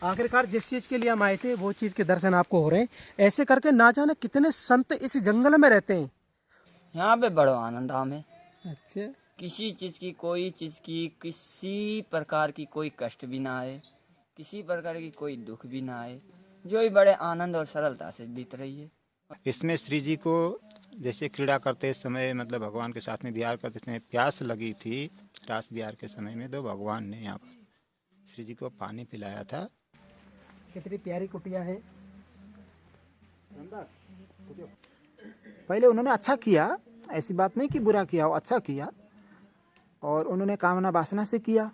आखिरकार जिस चीज के लिए हम आए थे वो चीज के दर्शन आपको हो रहे हैं। ऐसे करके ना जाने कितने संत इस जंगल में रहते हैं। यहाँ पे बड़ो आनंद हमें। अच्छा, किसी चीज की, कोई चीज की, किसी प्रकार की कोई कष्ट भी ना आए, किसी प्रकार की कोई दुख भी ना आए, जो भी बड़े आनंद और सरलता से बीत रही है। इसमें श्री जी को जैसे क्रीड़ा करते समय, मतलब भगवान के साथ में विहार करते समय प्यास लगी थी रास विहार के समय में, तो भगवान ने यहाँ पर श्री जी को पानी पिलाया था। कितनी प्यारी कुटिया है। पहले उन्होंने अच्छा किया, ऐसी बात नहीं कि बुरा किया, वो अच्छा किया, और उन्होंने कामना वासना से किया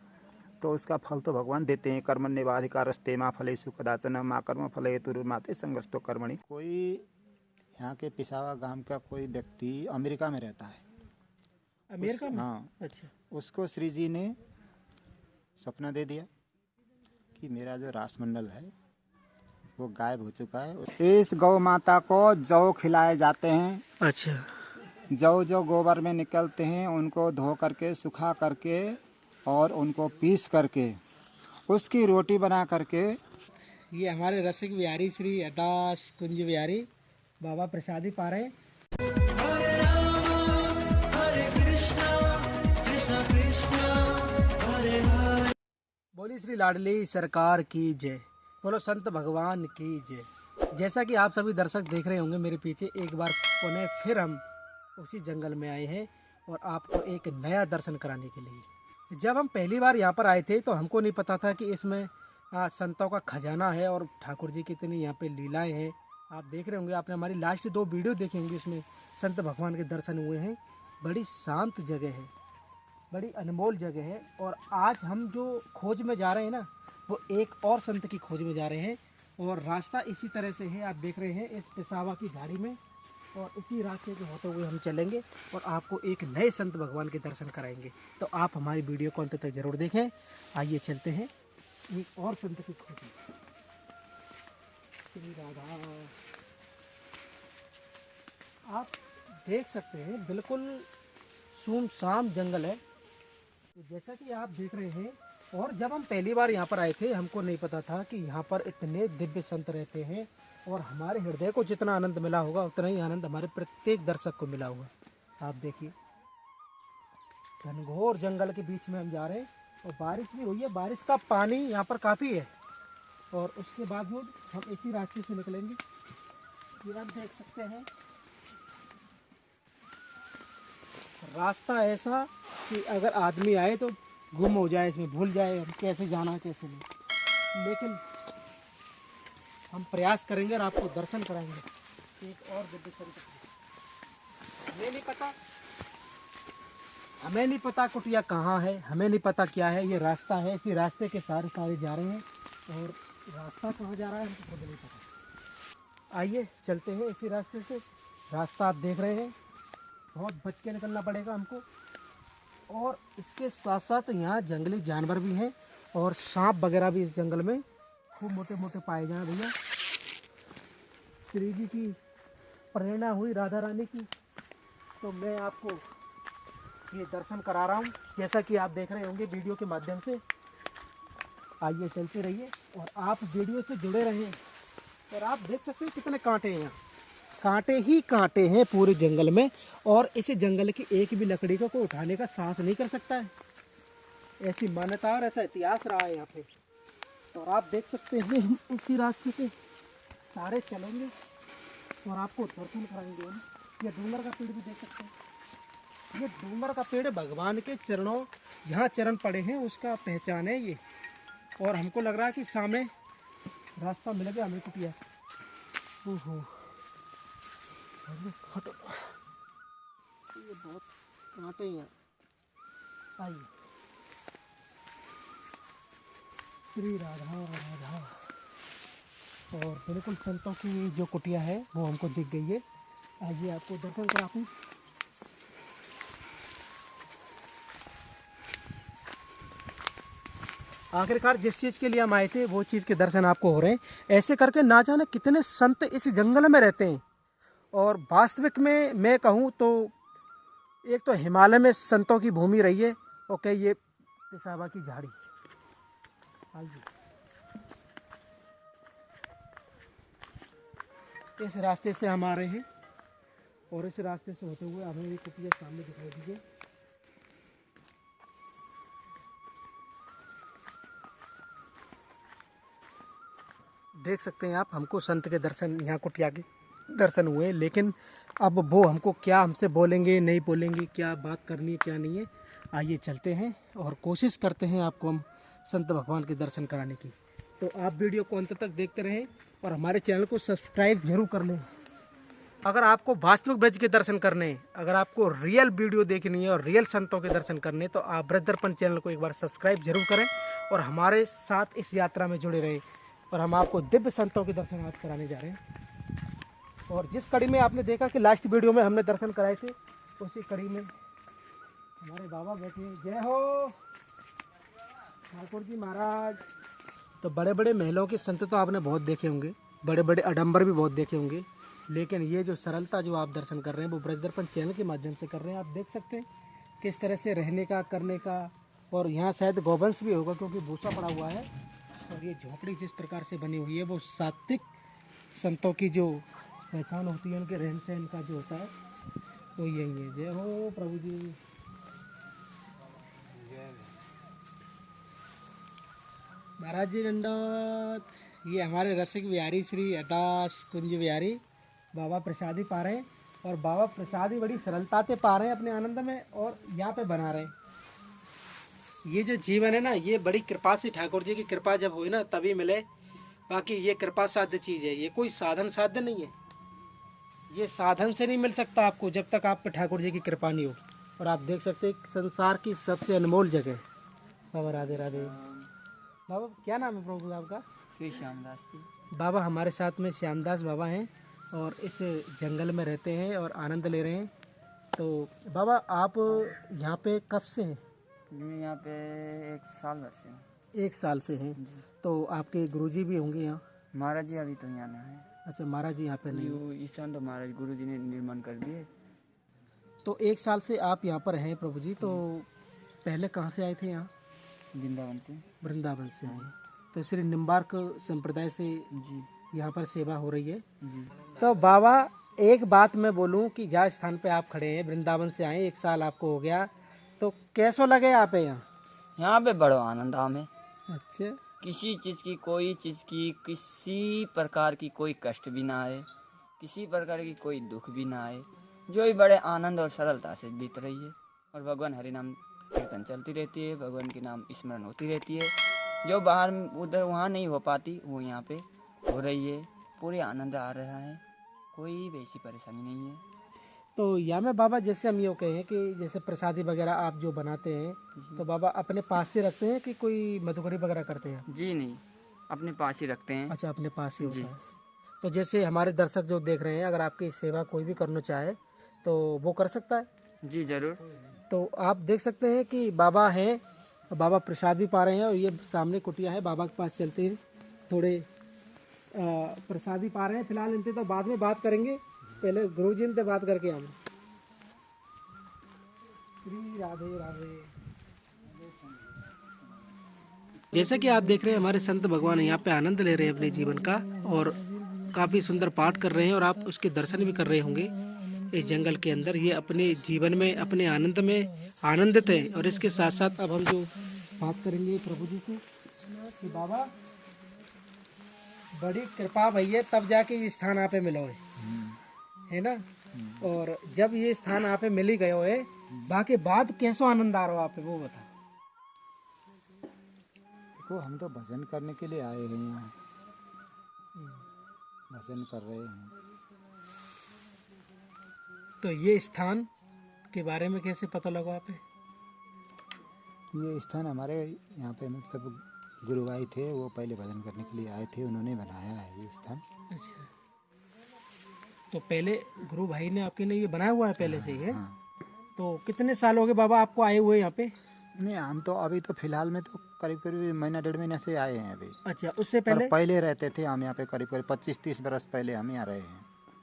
तो उसका फल तो भगवान देते हैं। कर्मण्येवाधिकारस्ते मा फलेषु कदाचन मा कर्म फले हेतुर्माते संगस्तो कर्मणि। कोई यहाँ के पिसावा गांव का कोई व्यक्ति अमेरिका में रहता है। अमेरिका में? हाँ, अच्छा। उसको श्री जी ने सपना दे दिया कि मेरा जो रासमंडल है वो गायब हो चुका है। इस गौ माता को जौ खिलाए जाते हैं। अच्छा। जौ जो गोबर में निकलते हैं उनको धो करके, सुखा करके और उनको पीस करके उसकी रोटी बना करके। ये हमारे रसिक बिहारी श्री अदास कुंज बिहारी बाबा प्रसादी पा रहे। बोली श्री लाडली सरकार की जय, बोलो संत भगवान की जय। जैसा कि आप सभी दर्शक देख रहे होंगे मेरे पीछे, एक बार पुनः फिर हम उसी जंगल में आए हैं और आपको एक नया दर्शन कराने के लिए। जब हम पहली बार यहाँ पर आए थे तो हमको नहीं पता था कि इसमें संतों का खजाना है और ठाकुर जी की इतनी यहाँ पे लीलाएं हैं। आप देख रहे होंगे, आपने हमारी लास्ट 2 वीडियो देखे होंगे, इसमें संत भगवान के दर्शन हुए हैं। बड़ी शांत जगह है, बड़ी अनमोल जगह है। और आज हम जो खोज में जा रहे हैं ना, वो एक और संत की खोज में जा रहे हैं। और रास्ता इसी तरह से है, आप देख रहे हैं, इस पिसावा की झाड़ी में, और इसी रास्ते के होते हुए हम चलेंगे और आपको एक नए संत भगवान के दर्शन कराएंगे। तो आप हमारी वीडियो को अंत तक जरूर देखें। आइए चलते हैं एक और संत की खोज में। श्री राधा, आप देख सकते हैं बिल्कुल सुनसान जंगल है, तो जैसा कि आप देख रहे हैं। और जब हम पहली बार यहाँ पर आए थे हमको नहीं पता था कि यहाँ पर इतने दिव्य संत रहते हैं। और हमारे हृदय को जितना आनंद मिला होगा उतना ही आनंद हमारे प्रत्येक दर्शक को मिला होगा। आप देखिए, घनघोर जंगल के बीच में हम जा रहे हैं और बारिश भी हुई है। बारिश का पानी यहाँ पर काफ़ी है और उसके बाद हम इसी रास्ते से निकलेंगे। ये आप देख सकते हैं रास्ता ऐसा कि अगर आदमी आए तो गुम हो जाए, इसमें भूल जाए हम कैसे जाना है कैसे नहीं। लेकिन हम प्रयास करेंगे और आपको दर्शन कराएंगे एक और दिव्य संत। हमें नहीं पता कुटिया कहाँ है, हमें नहीं पता क्या है। ये रास्ता है, इसी रास्ते के सारे जा रहे हैं और रास्ता कहाँ जा रहा है हमको खुद नहीं पता। आइए चलते हैं इसी रास्ते से। रास्ता आप देख रहे हैं, बहुत बच के निकलना पड़ेगा हमको। और इसके साथ साथ यहाँ जंगली जानवर भी हैं और सांप वगैरह भी इस जंगल में खूब मोटे मोटे पाए जाए। भैया श्री जी की प्रेरणा हुई राधा रानी की, तो मैं आपको ये दर्शन करा रहा हूँ, जैसा कि आप देख रहे होंगे वीडियो के माध्यम से। आइए चलते रहिए और आप वीडियो से जुड़े रहें। और आप देख सकते हैं कितने कांटे हैं यहाँ, कांटे ही कांटे हैं पूरे जंगल में। और इस जंगल की एक भी लकड़ी को कोई उठाने का साहस नहीं कर सकता है, ऐसी मान्यता और ऐसा इतिहास रहा है यहाँ पे। और आप देख सकते हैं हम इसी रास्ते पे सारे चलेंगे और आपको दर्शन कराएंगे हम। ये डूंगर का पेड़ भी देख सकते हैं। ये डूंगर का पेड़ भगवान के चरणों, जहाँ चरण पड़े हैं उसका पहचान है ये। और हमको लग रहा है कि सामने रास्ता मिल गया हमें कुटिया। ओहो, हटो, ये बहुत कांटे हैं। आइए, श्री राधा राधा। और बिल्कुल संतों की जो कुटिया है वो हमको दिख गई है। आइए आपको दर्शन कराऊं। आखिरकार जिस चीज़ के लिए हम आए थे वो चीज़ के दर्शन आपको हो रहे हैं। ऐसे करके ना जाने कितने संत इस जंगल में रहते हैं। और वास्तविक में मैं कहूँ तो एक तो हिमालय में संतों की भूमि रही है, ओके, ये पिसावा की झाड़ी। आइए, इस रास्ते से हम आ रहे हैं और इस रास्ते से होते हुए हमें ये कुटिया सामने दिखाई दीजिए। देख सकते हैं आप, हमको संत के दर्शन, यहाँ कुटिया के दर्शन हुए, लेकिन अब वो हमको क्या हमसे बोलेंगे नहीं बोलेंगे, क्या बात करनी है क्या नहीं है। आइए चलते हैं और कोशिश करते हैं आपको हम संत भगवान के दर्शन कराने की। तो आप वीडियो को अंत तक देखते रहें और हमारे चैनल को सब्सक्राइब जरूर कर लें। अगर आपको वास्तविक ब्रज के दर्शन करने हैं, अगर आपको रियल वीडियो देखनी है और रियल संतों के दर्शन करने, तो आप ब्रज दर्पण चैनल को एक बार सब्सक्राइब जरूर करें और हमारे साथ इस यात्रा में जुड़े रहें। और हम आपको दिव्य संतों के दर्शन आज कराने जा रहे हैं। और जिस कड़ी में आपने देखा कि लास्ट वीडियो में हमने दर्शन कराए थे, उसी कड़ी में हमारे बाबा बैठे हैं। जय हो ठाकुर जी महाराज। तो बड़े बड़े महलों के संत तो आपने बहुत देखे होंगे, बड़े बड़े आडंबर भी बहुत देखे होंगे, लेकिन ये जो सरलता जो आप दर्शन कर रहे हैं वो ब्रज दर्पण चैनल के माध्यम से कर रहे हैं। आप देख सकते हैं किस तरह से रहने का, करने का। और यहाँ शायद गोवंश भी होगा क्योंकि भूसा पड़ा हुआ है। और ये झोपड़ी जिस प्रकार से बनी हुई है वो सात्विक संतों की जो पहचान होती है, उनके रहन सहन का जो होता है वो यही है। जय हो प्रभु जी। महाराज जी दंडोत। ये हमारे रसिक बिहारी श्री अटास कुंज बिहारी बाबा प्रसादी पा रहे हैं, और बाबा प्रसादी बड़ी सरलता से पा रहे हैं अपने आनंद में, और यहाँ पे बना रहे हैं। ये जो जीवन है ना, ये बड़ी कृपा से, ठाकुर जी की कृपा जब हुई ना तभी मिले। बाकी ये कृपा साध्य चीज है, ये कोई साधन साध्य नहीं है। ये साधन से नहीं मिल सकता आपको जब तक आप पे ठाकुर जी की कृपा नहीं हो। और आप देख सकते हैं संसार की सबसे अनमोल जगह। बाबा राधे राधे। बाबा क्या नाम है प्रभु आपका? श्री श्यामदास जी। बाबा हमारे साथ में श्यामदास बाबा हैं और इस जंगल में रहते हैं और आनंद ले रहे हैं। तो बाबा आप यहाँ पे कब से हैं? मैं यहाँ पे 1 साल भर से हूँ। 1 साल से हैं। तो आपके गुरुजी भी होंगे यहाँ? महाराज जी अभी तो यहाँ ना है। अच्छा, महाराज जी यहाँ पे नहीं। ईशान तो महाराज गुरु जी ने निर्माण कर दिए। तो 1 साल से आप यहाँ पर हैं प्रभु जी। तो पहले कहाँ से आए थे यहाँ? वृंदावन से। वृंदावन से। तो श्री निम्बार्क संप्रदाय से जी यहाँ पर सेवा हो रही है जी। तो बाबा एक बात मैं बोलूँ कि जहाँ स्थान पे आप खड़े हैं, वृंदावन से आए, 1 साल आपको हो गया, तो कैसो लगे आप यहाँ? यहाँ पे बड़ो आनंद हमें। अच्छा। किसी चीज़ की, कोई चीज़ की, किसी प्रकार की कोई कष्ट भी ना आए, किसी प्रकार की कोई दुख भी ना आए, जो ही बड़े आनंद और सरलता से बीत रही है। और भगवान हरि नाम कीर्तन चलती रहती है, भगवान के नाम स्मरण होती रहती है। जो बाहर उधर वहाँ नहीं हो पाती वो यहाँ पे हो रही है। पूरे आनंद आ रहा है, कोई वैसी परेशानी नहीं है। तो यहाँ में बाबा जैसे हम ये कहें कि जैसे प्रसादी वगैरह आप जो बनाते हैं, तो बाबा अपने पास से रखते हैं कि कोई मधुकरी वगैरह करते हैं? जी नहीं, अपने पास ही रखते हैं। अच्छा, अपने पास ही होता जी। है। तो जैसे हमारे दर्शक जो देख रहे हैं, अगर आपकी सेवा कोई भी करना चाहे तो वो कर सकता है? जी जरूर। तो आप देख सकते हैं कि बाबा हैं, बाबा प्रसाद भी पा रहे हैं, और ये सामने कुटिया है, बाबा के पास चलते हैं, थोड़े प्रसादी पा रहे हैं। फिलहाल इनसे तो बाद में बात करेंगे, पहले गुरु जी से बात करके हम। श्री राधे राधे। जैसा कि आप देख रहे हैं हमारे संत भगवान यहाँ पे आनंद ले रहे हैं अपने जीवन का, और काफी सुंदर पाठ कर रहे हैं, और आप उसके दर्शन भी कर रहे होंगे इस जंगल के अंदर। ये अपने जीवन में, अपने आनंद में आनंदित है। और इसके साथ साथ अब हम जो बात करेंगे प्रभु जी से कि बाबा बड़ी कृपा भैया, तब जाके ये स्थान आप पे मिलो है ना। और जब ये स्थान आप पे मिल ही गयो है, बाकी बाद कैसो आनंद आ रहा हो आप पे, वो बता। देखो, हम तो भजन करने के लिए आए हैं यहाँ, भजन कर रहे हैं। तो ये स्थान के बारे में कैसे पता लगा आप? ये स्थान हमारे यहाँ पे मतलब गुरु भाई थे, वो पहले भजन करने के लिए आए थे, उन्होंने बनाया है ये स्थान। अच्छा, तो पहले गुरु भाई ने आपके लिए ये बनाया हुआ है पहले से ही है? हाँ। तो कितने साल हो गए बाबा आपको आए हुए यहाँ पे? नहीं, हम तो अभी तो फिलहाल में तो करीब करीब महीना 1.5 महीने से आए हैं अभी। अच्छा, उससे पर पहले? पहले रहते थे हम यहाँ पे, करीब करीब 25-30 बरस पहले हम यहाँ रहे हैं।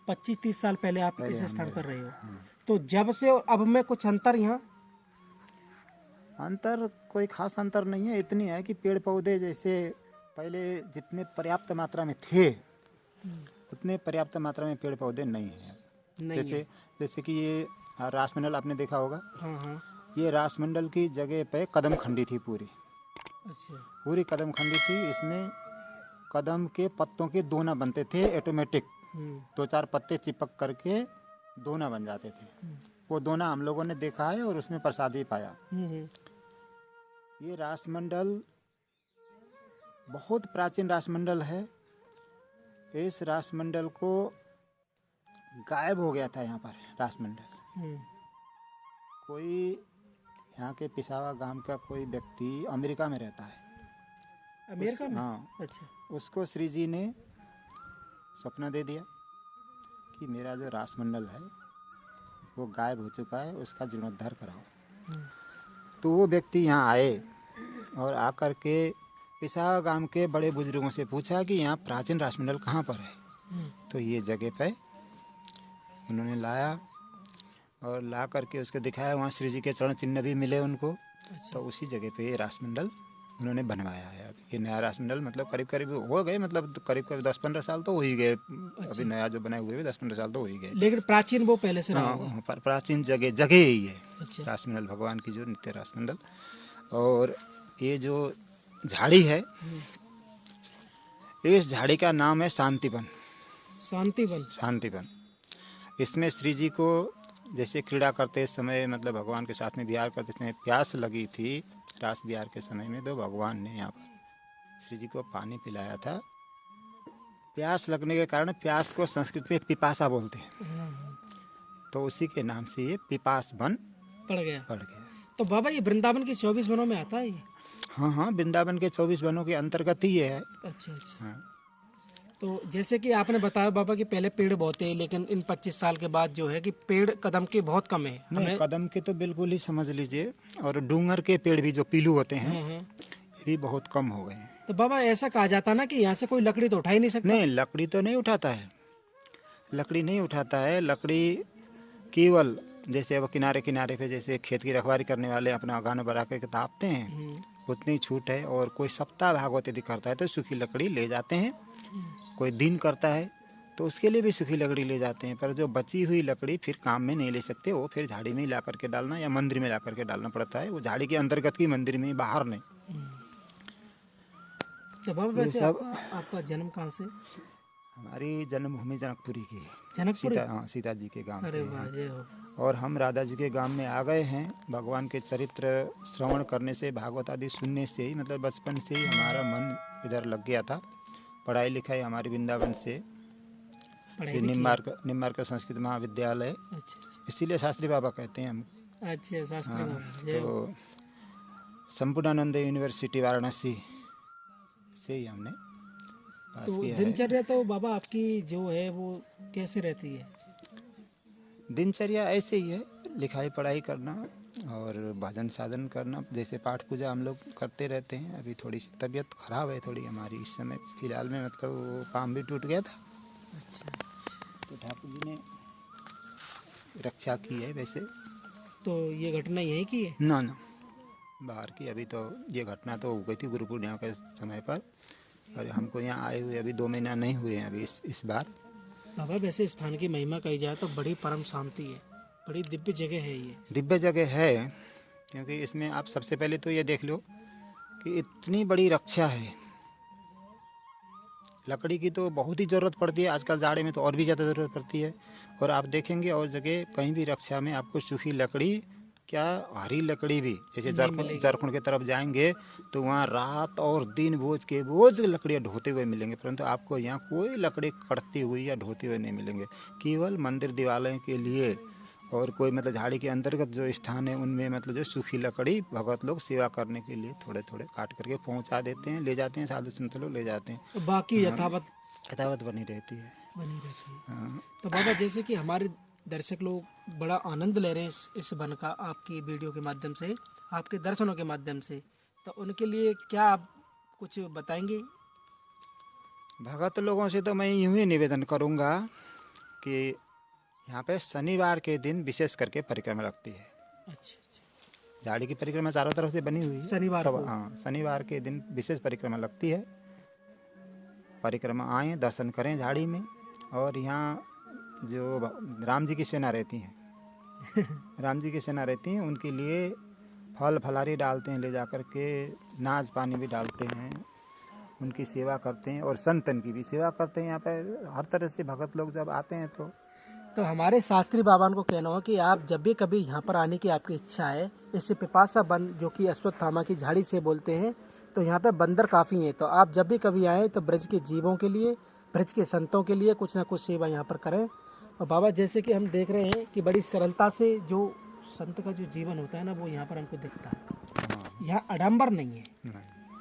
25-30 साल पहले आप पहले इस हम स्थान रहे। कर रहे हो। हाँ। तो जब से और अब में कुछ अंतर यहाँ? अंतर कोई खास अंतर नहीं है, इतनी है कि पेड़ पौधे जैसे पहले जितने पर्याप्त मात्रा में थे उतने पर्याप्त मात्रा में पेड़ पौधे नहीं हैं। नहीं जैसे है। जैसे कि ये रासमंडल आपने देखा होगा, हाँ हाँ। ये रासमंडल की जगह पे कदम खंडी थी पूरी अच्छा। पूरी कदम खंडी थी। इसमें कदम के पत्तों के दोना बनते थे ऑटोमेटिक, 2-4 पत्ते चिपक करके दोना बन जाते थे। वो दोना हम लोगों ने देखा है और उसमें प्रसाद भी पाया। ये रासमंडल बहुत प्राचीन रासमंडल है। इस रासमंडल को गायब हो गया था यहाँ पर रासमंडल। कोई यहाँ के पिसावा गांव का कोई व्यक्ति अमेरिका में रहता है। अमेरिका में? हाँ, अच्छा। उसको श्री जी ने सपना दे दिया कि मेरा जो रासमंडल है वो गायब हो चुका है, उसका जीर्णोद्धार कराओ। तो वो व्यक्ति यहाँ आए और आकर के पिसावा गांव के बड़े बुजुर्गों से पूछा कि यहाँ प्राचीन रासमंडल कहाँ पर है। तो ये जगह पे उन्होंने लाया और ला करके उसको दिखाया। वहाँ श्री जी के चरण चिन्ह भी मिले उनको। तो उसी जगह पे ये रासमंडल उन्होंने बनवाया है। अब ये नया रासमंडल मतलब करीब करीब हो गए, मतलब करीब करीब 10-15 साल तो हो ही गए। अभी नया जो बनाए हुए 10-15 साल तो हो ही गए। लेकिन प्राचीन वो पहले से रहा होगा। हाँ, प्राचीन जगह यही है। अच्छा। रासमंडल भगवान की जो नित्य रासमंडल। और ये जो झाड़ी है, इस झाड़ी का नाम है शांतिवन। शांतिवन। शांतिवन। इसमें श्री जी को जैसे क्रीड़ा करते समय, मतलब भगवान के साथ में विहार करते समय प्यास लगी थी रास विहार के समय में, तो भगवान ने यहाँ पर श्री जी को पानी पिलाया था। प्यास लगने के कारण, प्यास को संस्कृत में पिपासा बोलते हैं, तो उसी के नाम से ये पिपास वन पड़ गया। पड़ गया। तो बाबा ये वृंदावन के 24 वनों में आता है ये? हाँ हाँ, वृंदावन के 24 वनों के अंतर्गत ही ये है। अच्छा अच्छा। हाँ। तो जैसे कि आपने बताया बाबा कि पहले पेड़ बहुत है, लेकिन इन 25 साल के बाद जो है कि पेड़ कदम के बहुत कम है। नहीं, कदम के तो बिल्कुल ही समझ लीजिए, और डूंगर के पेड़ भी जो पीलू होते हैं ये भी बहुत कम हो गए हैं। तो बाबा ऐसा कहा जाता ना कि यहाँ से कोई लकड़ी तो उठा ही नहीं सकता? नहीं, लकड़ी तो नहीं उठाता है, लकड़ी नहीं उठाता है। लकड़ी केवल जैसे वो किनारे किनारे पे जैसे खेत की रखवाली करने वाले अपना गाना बना करके तापते हैं, उतनी छूट है। और कोई सप्ताह भागवत यदि करता है तो सूखी लकड़ी ले जाते हैं। कोई दिन करता है तो उसके लिए भी सूखी लकड़ी ले जाते हैं। पर जो बची हुई लकड़ी फिर काम में नहीं ले सकते, वो फिर झाड़ी में ही ला करके डालना या मंदिर में ला करके डालना पड़ता है। वो झाड़ी के अंतर्गत की, मंदिर में, बाहर नहीं। तो बाबा वैसे आपका जन्म कहाँ से? हमारी जन्मभूमि जनकपुरी की है। जनकपुरी? हाँ, सीता जी के गांव अरे की वाह, है। जय हो। और हम राधा जी के गांव में आ गए हैं। भगवान के चरित्र श्रवण करने से, भागवत आदि सुनने से ही, मतलब बचपन से ही हमारा मन इधर लग गया था। पढ़ाई लिखाई हमारी वृंदावन से निम्बार्क संस्कृत महाविद्यालय, इसीलिए शास्त्री बाबा कहते हैं हम। अच्छा, शास्त्री हाँ, बाबा, जय हो। तो संपूर्णानंद यूनिवर्सिटी वाराणसी से ही हमने पास तो किया है। दिनचर्या तो बाबा आपकी जो है वो कैसे रहती है? दिनचर्या ऐसे ही है, लिखाई पढ़ाई करना और भजन साधन करना। जैसे पाठ पूजा हम लोग करते रहते हैं। अभी थोड़ी सी तबीयत खराब है थोड़ी हमारी इस समय फिलहाल में, मतलब वो काम भी टूट गया था। अच्छा। तो ठाकुर जी ने रक्षा की है वैसे। तो ये घटना यही की है? ना बाहर की। अभी तो ये घटना तो हो गई थी गुरु पूर्णिमा के समय पर, और हमको यहाँ आए हुए अभी 2 महीना नहीं हुए हैं अभी इस बार। बाबा वैसे स्थान की महिमा कही जाए तो बड़ी परम शांति है, बड़ी दिव्य जगह है ये। दिव्य जगह है, क्योंकि इसमें आप सबसे पहले तो ये देख लो कि इतनी बड़ी रक्षा है। लकड़ी की तो बहुत ही ज़रूरत पड़ती है आजकल, जाड़े में तो और भी ज़्यादा ज़रूरत पड़ती है। और आप देखेंगे और जगह कहीं भी रक्षा में आपको सूखी लकड़ी, क्या हरी लकड़ी भी, जैसे झारखंड की तरफ जाएंगे तो वहाँ रात और दिन बोझ के बोझ लकड़ियाँ ढोते हुए मिलेंगे, परंतु आपको यहाँ कोई लकड़ी कटती हुई या ढोती हुई नहीं मिलेंगे। केवल मंदिर दिवालय के लिए और कोई मतलब झाड़ी के अंतर्गत जो स्थान है उनमें मतलब जो सूखी लकड़ी भगवत लोग सेवा करने के लिए थोड़े थोड़े काट करके पहुँचा देते हैं, ले जाते हैं, साधु संत लोग ले जाते हैं। बाकी यथावत बनी रहती है। हाँ। तो बाबा जैसे कि हमारे दर्शक लोग बड़ा आनंद ले रहे हैं इस वन का, आपकी वीडियो के माध्यम से, आपके दर्शनों के माध्यम से, तो उनके लिए क्या आप कुछ बताएंगे? भगत लोगों से तो मैं यूं ही निवेदन करूंगा कि यहाँ पे शनिवार के दिन विशेष करके परिक्रमा लगती है। अच्छा। झाड़ी की परिक्रमा चारों तरफ से बनी हुई है। शनिवार को? हाँ, शनिवार के दिन विशेष परिक्रमा लगती है। परिक्रमा आए, दर्शन करें झाड़ी में, और यहाँ जो राम जी की सेना रहती है राम जी की सेना रहती है, उनके लिए फल फलारी डालते हैं, ले जा कर के नाज पानी भी डालते हैं, उनकी सेवा करते हैं और संतन की भी सेवा करते हैं। यहाँ पर हर तरह से भगत लोग जब आते हैं तो हमारे शास्त्री बाबा को कहना हो कि आप जब भी कभी यहाँ पर आने की आपकी इच्छा है, इससे पिपासा वन जो कि अश्वत्थामा की झाड़ी से बोलते हैं, तो यहाँ पे बंदर काफ़ी हैं, तो आप जब भी कभी आए तो ब्रज के जीवों के लिए, ब्रज के संतों के लिए कुछ ना कुछ सेवा यहाँ पर करें। और बाबा जैसे कि हम देख रहे हैं कि बड़ी सरलता से जो संत का जो जीवन होता है ना, वो यहाँ पर हमको दिखता है। यहाँ आडंबर नहीं है,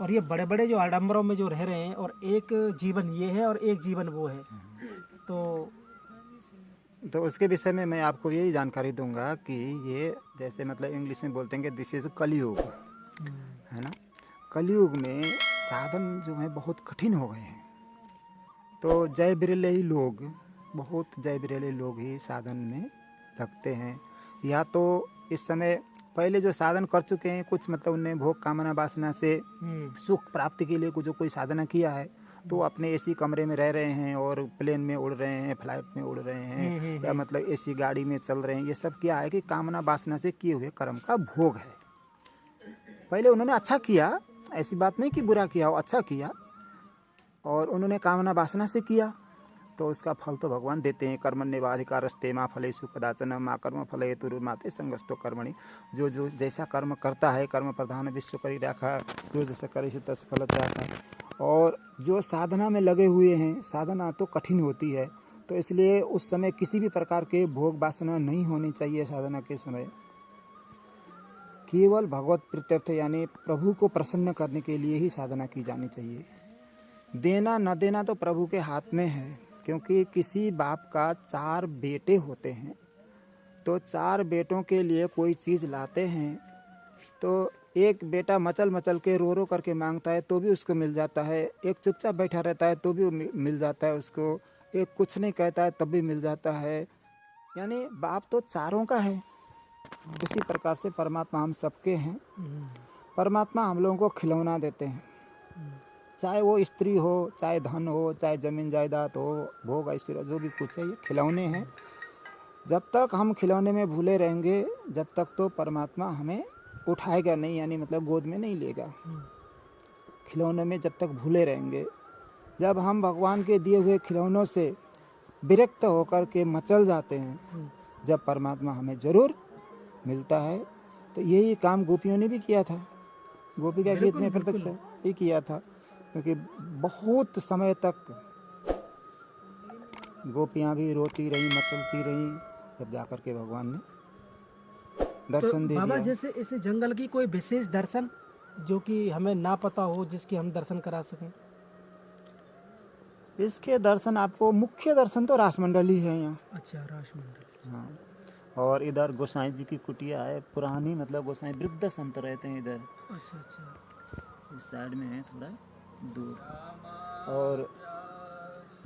और ये बड़े बड़े जो आडंबरों में जो रह रहे हैं, और एक जीवन ये है और एक जीवन वो है। तो उसके विषय में मैं आपको यही जानकारी दूंगा कि ये जैसे मतलब इंग्लिश में बोलते हैं कि दिस इज कलयुग, है ना। कलयुग में साधन जो है बहुत कठिन हो गए हैं, तो जय बिरले ही लोग, बहुत जय बिरले लोग ही साधन में लगते हैं। या तो इस समय पहले जो साधन कर चुके हैं कुछ, मतलब उनने भोग कामना वासना से सुख प्राप्ति के लिए कुछ जो कोई साधना किया है, तो अपने एसी कमरे में रह रहे हैं और प्लेन में उड़ रहे हैं, फ्लाइट में उड़ रहे हैं, या मतलब एसी गाड़ी में चल रहे हैं। ये सब क्या है कि कामना वासना से किए हुए कर्म का भोग है। पहले उन्होंने अच्छा किया, ऐसी बात नहीं कि बुरा किया हो, अच्छा किया, और उन्होंने कामना वासना से किया तो उसका फल तो भगवान देते हैं। कर्मण्येवाधिकारस्ते मा फलेषु कदाचन मा कर्म फल हेतुर्माते संगस्तो कर्मणि। जो जो जैसा कर्म करता है, कर्म प्रधान विश्व करी राखा, जो जैसा करे सो तस फल चाखा। और जो साधना में लगे हुए हैं, साधना तो कठिन होती है, तो इसलिए उस समय किसी भी प्रकार के भोग वासना नहीं होनी चाहिए। साधना के समय केवल भगवत प्रीत्यर्थ यानी प्रभु को प्रसन्न करने के लिए ही साधना की जानी चाहिए। देना न देना तो प्रभु के हाथ में है, क्योंकि किसी बाप का 4 बेटे होते हैं, तो 4 बेटों के लिए कोई चीज़ लाते हैं, तो एक बेटा मचल मचल के रो रो करके मांगता है तो भी उसको मिल जाता है, एक चुपचाप बैठा रहता है तो भी मिल जाता है उसको, एक कुछ नहीं कहता है तब भी मिल जाता है। यानी बाप तो चारों का है। उसी प्रकार से परमात्मा हम सबके हैं। परमात्मा हम लोगों को खिलौना देते हैं, चाहे वो स्त्री हो, चाहे धन हो, चाहे जमीन जायदाद हो, भोग ऐश्वर्य जो भी कुछ है, ये खिलौने हैं। जब तक हम खिलौने में भूले रहेंगे, जब तक तो परमात्मा हमें उठाएगा नहीं, यानी मतलब गोद में नहीं लेगा। खिलौनों में जब तक भूले रहेंगे, जब हम भगवान के दिए हुए खिलौनों से विरक्त होकर के मचल जाते हैं, जब परमात्मा हमें जरूर मिलता है। तो यही काम गोपियों ने भी किया था। गोपी का गीत में प्रत्यक्ष ही किया था, क्योंकि बहुत समय तक गोपियां भी रोती रही, मचलती रही, जब जाकर के भगवान ने दर्शन दे दिया। बाबा जैसे इस जंगल की कोई विशेष दर्शन जो कि हमें ना पता हो, जिसके हम दर्शन करा सकें? इसके दर्शन आपको, मुख्य दर्शन तो रासमंडल ही है यहाँ। अच्छा, रासमंडल। हाँ, और इधर गोसाई जी की कुटिया है पुरानी, मतलब गोसाई वृद्ध संत रहते हैं इधर। अच्छा अच्छा, इस साइड में है थोड़ा दूर। और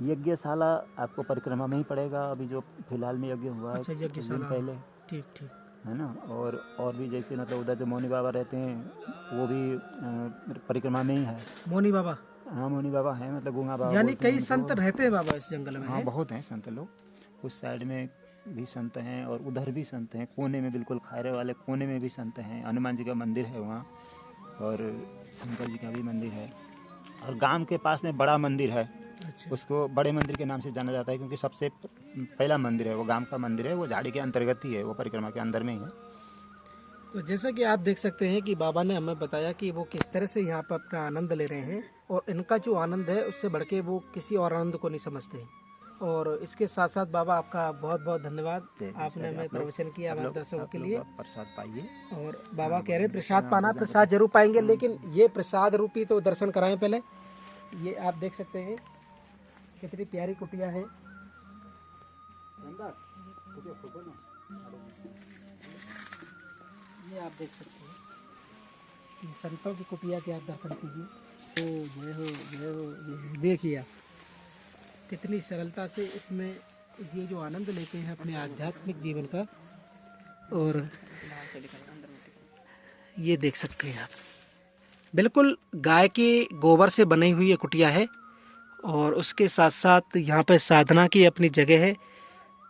यज्ञशाला आपको परिक्रमा में ही पड़ेगा, अभी जो फिलहाल में यज्ञ हुआ है। अच्छा, यज्ञशाला पहले, ठीक ठीक, है ना। और भी जैसे मतलब उधर जो मौनी बाबा रहते हैं, वो भी परिक्रमा में ही है। मौनी बाबा? हाँ, मौनी बाबा है, मतलब गूंगा बाबा। यानी कई संत रहते हैं बाबा इस जंगल में? हाँ, बहुत हैं संत लोग। उस साइड में भी संत हैं और उधर भी संत हैं, कोने में बिल्कुल खायरे वाले कोने में भी संत हैं। हनुमान जी का मंदिर है वहाँ, और शंकर जी का भी मंदिर है। और गांव के पास में बड़ा मंदिर है। अच्छा। उसको बड़े मंदिर के नाम से जाना जाता है, क्योंकि सबसे पहला मंदिर है वो, गांव का मंदिर है, वो झाड़ी के अंतर्गत ही है, वो परिक्रमा के अंदर में ही है। तो जैसा कि आप देख सकते हैं कि बाबा ने हमें बताया कि वो किस तरह से यहाँ पर अपना आनंद ले रहे हैं, और इनका जो आनंद है उससे बढ़ के वो किसी और आनंद को नहीं समझते हैं। और इसके साथ साथ बाबा आपका बहुत बहुत धन्यवाद, आपने हमें प्रवचन किया हमारे दर्शकों के लिए। प्रसाद पाइए। और बाबा कह रहे हैं प्रसाद पाना, प्रसाद जरूर पाएंगे, लेकिन ये प्रसाद रूपी तो दर्शन कराएं पहले। ये आप देख सकते हैं कितनी प्यारी कुटिया है। ये आप देख सकते हैं कि संतों की कुटिया के आप दर्शन कीजिए। तो जय हो जय हो, ये देखिए आप कितनी सरलता से इसमें ये जो आनंद लेते हैं अपने आध्यात्मिक जीवन का। और ये देख सकते हैं आप, बिल्कुल गाय के गोबर से बनी हुई ये कुटिया है। और उसके साथ साथ यहाँ पे साधना की अपनी जगह है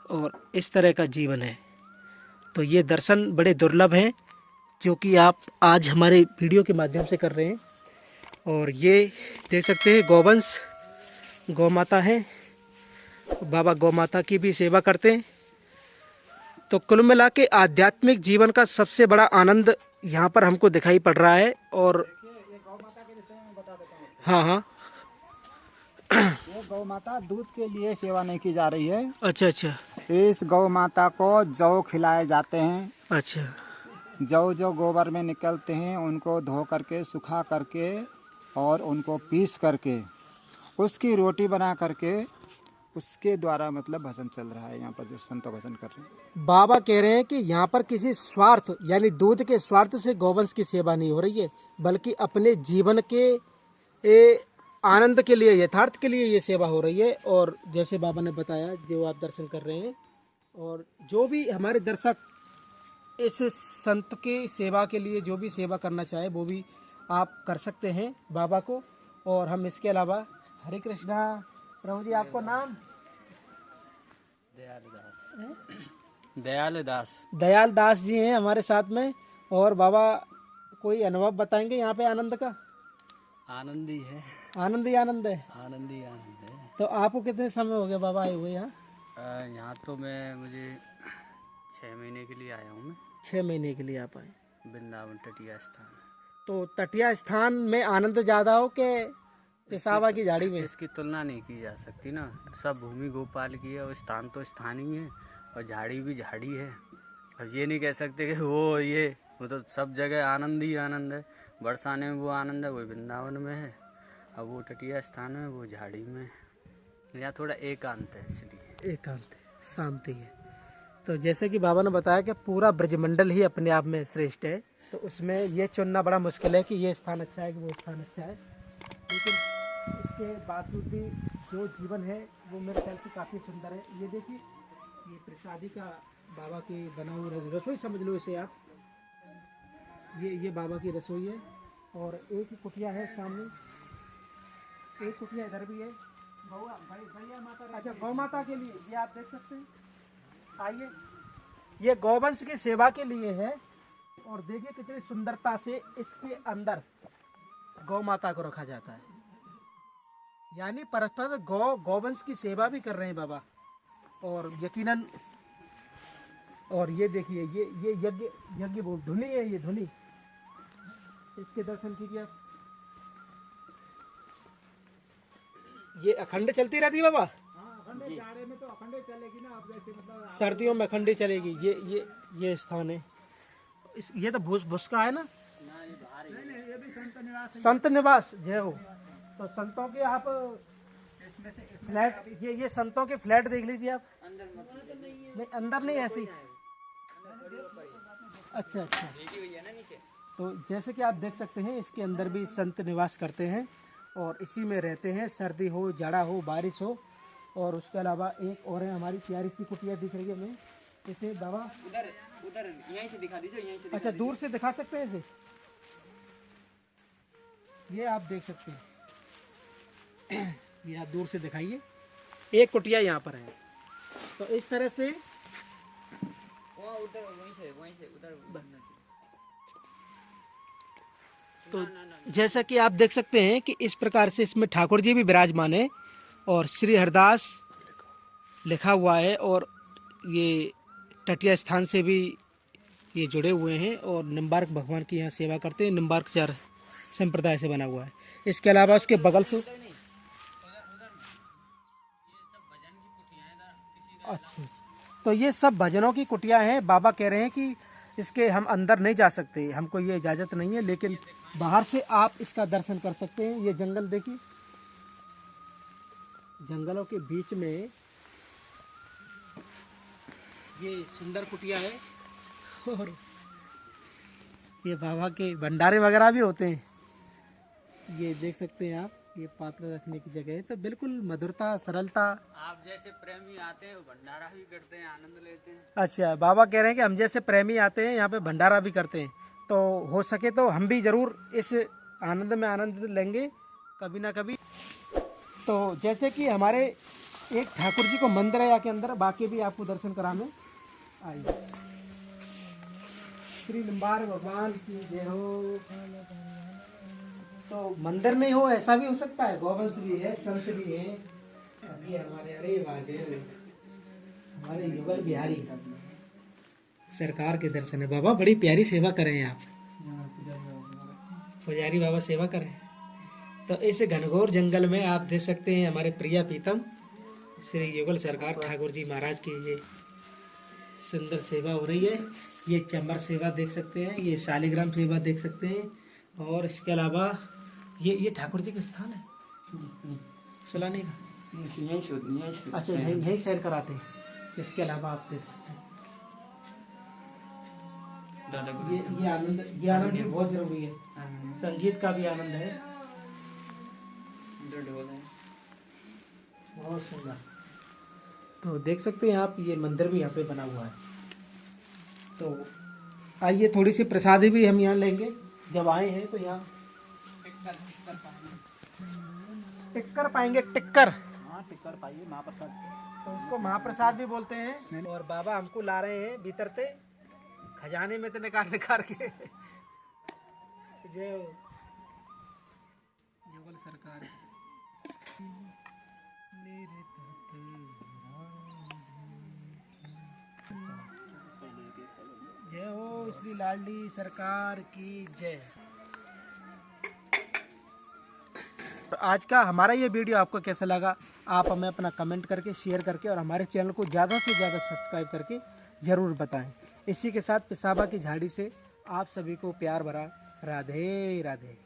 और इस तरह का जीवन है। तो ये दर्शन बड़े दुर्लभ हैं जो कि आप आज हमारे वीडियो के माध्यम से कर रहे हैं। और ये देख सकते हैं गौवंश गौ माता है, बाबा गौ माता की भी सेवा करते हैं। तो कुल मिला के आध्यात्मिक जीवन का सबसे बड़ा आनंद यहाँ पर हमको दिखाई पड़ रहा है। और हाँ हाँ ये गौ माता दूध के लिए सेवा नहीं की जा रही है। अच्छा अच्छा इस गौ माता को जौ खिलाए जाते हैं। अच्छा जौ जो गोबर में निकलते हैं उनको धो करके सुखा करके और उनको पीस करके उसकी रोटी बना करके उसके द्वारा मतलब भजन चल रहा है यहाँ पर, जो संत भजन कर रहे हैं। बाबा कह रहे हैं कि यहाँ पर किसी स्वार्थ यानी दूध के स्वार्थ से गौवंश की सेवा नहीं हो रही है, बल्कि अपने जीवन के आनंद के लिए, यथार्थ के लिए ये सेवा हो रही है। और जैसे बाबा ने बताया जो आप दर्शन कर रहे हैं, और जो भी हमारे दर्शक इस संत की सेवा के लिए जो भी सेवा करना चाहे वो भी आप कर सकते हैं बाबा को। और हम इसके अलावा हरे कृष्णा प्रभु जी, आपको नाम? दयाल दास। दयाल दास जी हैं हमारे साथ में। और बाबा कोई अनुभव बताएंगे यहाँ पे आनंद का? आनंद ही है, आनंद ही आनंद है। आनंद ही आनंद है। तो आपको कितने समय हो गया बाबा आए हुए यहाँ? यहाँ तो मुझे 6 महीने के लिए आया हूँ मैं। 6 महीने के लिए आप आए। वृंदावन तटिया स्थान। तो तटिया स्थान में आनंद ज्यादा हो के पेशावा की झाड़ी में? इसकी तुलना नहीं की जा सकती ना। सब भूमि गोपाल की है और स्थान तो स्थान ही है और झाड़ी भी झाड़ी है। अब ये नहीं कह सकते कि वो तो सब जगह आनंद ही आनंद है। बरसाने में वो आनंद है, वो वृंदावन में है। अब वो तटिया स्थान है, वो झाड़ी में है। यहाँ थोड़ा एकांत है, इसलिए एकांत है, शांति है। तो जैसे कि बाबा ने बताया कि पूरा ब्रजमंडल ही अपने आप में श्रेष्ठ है, तो उसमें ये चुनना बड़ा मुश्किल है कि ये स्थान अच्छा है कि वो स्थान अच्छा है। लेकिन उसके बावजूद भी जो जीवन है वो मेरे ख्याल से काफ़ी सुंदर है। ये देखिए, ये प्रसादी का बाबा की बना हुआ रसोई समझ लो इसे आप। ये बाबा की रसोई है। और एक ही कुटिया है सामने, एक कुटिया इधर भी है। अच्छा, गौ माता के लिए ये आप देख सकते हैं। आइए, ये गौवंश की सेवा के लिए है। और देखिए कितनी सुंदरता से इसके अंदर गौ माता को रखा जाता है, यानी परस्पर गौवंश की सेवा भी कर रहे हैं बाबा। और यकीनन, और ये देखिए ये यज्ञ वो धुनी है, ये धुनी, इसके दर्शन कीजिए आप। ये अखंड चलती रहती है बाबा? जाड़े में तो अखंड चलेगी ना। आप जैसे मतलब सर्दियों में अखंड चलेगी। ये स्थान है। ये तो भूस का है ना? ये भी संत निवास है। संत निवास जय हो। तो संतों के आप फ्लैट, ये संतों के फ्लैट देख लीजिए आप। नहीं, अंदर नहीं, ऐसी। अच्छा अच्छा। तो जैसे कि आप देख सकते हैं, इसके अंदर भी संत निवास करते हैं और इसी में रहते हैं, सर्दी हो, जाड़ा हो, बारिश हो। और उसके अलावा एक और है, हमारी प्यारी सी कुटिया दिख रही है हमें। इसे बाबा उधर यहीं से दिखा दीजिए, यहीं से। अच्छा, दूर से दिखा सकते हैं इसे? ये आप देख सकते हैं। ये आप दूर से दिखाइए। एक कुटिया यहाँ पर है। तो इस तरह से वहीं से उधर। तो जैसा कि आप देख सकते हैं कि इस प्रकार से इसमें ठाकुर जी भी विराजमान है और श्री हरदास लिखा हुआ है। और ये तटिया स्थान से भी ये जुड़े हुए हैं और निम्बार्क भगवान की यहाँ सेवा करते हैं। निम्बार्कचार संप्रदाय से बना हुआ है। इसके अलावा उसके बगल से अच्छा, तो ये सब भजनों की कुटिया हैं। बाबा कह रहे हैं कि इसके हम अंदर नहीं जा सकते, हमको ये इजाज़त नहीं है, लेकिन बाहर से आप इसका दर्शन कर सकते हैं। ये जंगल देखिए, जंगलों के बीच में ये सुंदर कुटिया है। और ये बाबा के भंडारे वगैरह भी होते हैं। ये देख सकते हैं आप, ये पात्र रखने की जगह है। तो बिल्कुल मधुरता, सरलता। आप जैसे प्रेमी आते हैं, भंडारा भी करते हैं, आनंद लेते हैं। अच्छा, बाबा कह रहे हैं कि हम जैसे प्रेमी आते हैं यहाँ पे भंडारा भी करते हैं। तो हो सके तो हम भी जरूर इस आनंद में आनंद लेंगे कभी ना कभी। तो जैसे कि हमारे एक ठाकुर जी को मंदिर है यहाँ के अंदर, बाकी भी आपको दर्शन कराने आइए। श्री निम्बार भगवान की जय हो। तो मंदिर नहीं हो ऐसा भी हो सकता है, गोवंश भी है, संत भी है। अभी हमारे अरे बाजे हमारे युगल बिहारी सरकार के दर्शन है। बाबा बड़ी प्यारी सेवा करें आप, पुजारी बाबा सेवा करें। तो इस घनघोर जंगल में आप देख सकते हैं हमारे प्रिया प्रीतम श्री युगल सरकार ठाकुर जी महाराज की ये सुंदर सेवा हो रही है। ये चंबर सेवा देख सकते हैं, ये शालिग्राम सेवा देख सकते हैं। और इसके अलावा ये ठाकुर जी का स्थान है सुलाने का। अच्छा यही सैर कराते हैं। इसके अलावा आप देख सकते हैं ये आनंद भी बहुत जरूरी है। संगीत का भी आनंद है, बहुत सुंदर। तो देख सकते हैं आप, ये मंदिर भी यहाँ पे बना हुआ है। तो आइए थोड़ी सी प्रसादी भी हम यहाँ लेंगे। जब आए हैं तो यहाँ टिक्कर पाएंगे, टिक्कर। हाँ टिक्कर पाइए, महाप्रसाद। तो उसको महाप्रसाद भी बोलते हैं। और बाबा हमको ला रहे हैं भीतर से खजाने में तो निकाल के। जय हो युगल सरकार। जय हो श्री लाडली सरकार की जय। आज का हमारा ये वीडियो आपको कैसा लगा, आप हमें अपना कमेंट करके, शेयर करके और हमारे चैनल को ज़्यादा से ज़्यादा सब्सक्राइब करके ज़रूर बताएं। इसी के साथ पिसाबा की झाड़ी से आप सभी को प्यार भरा राधे राधे।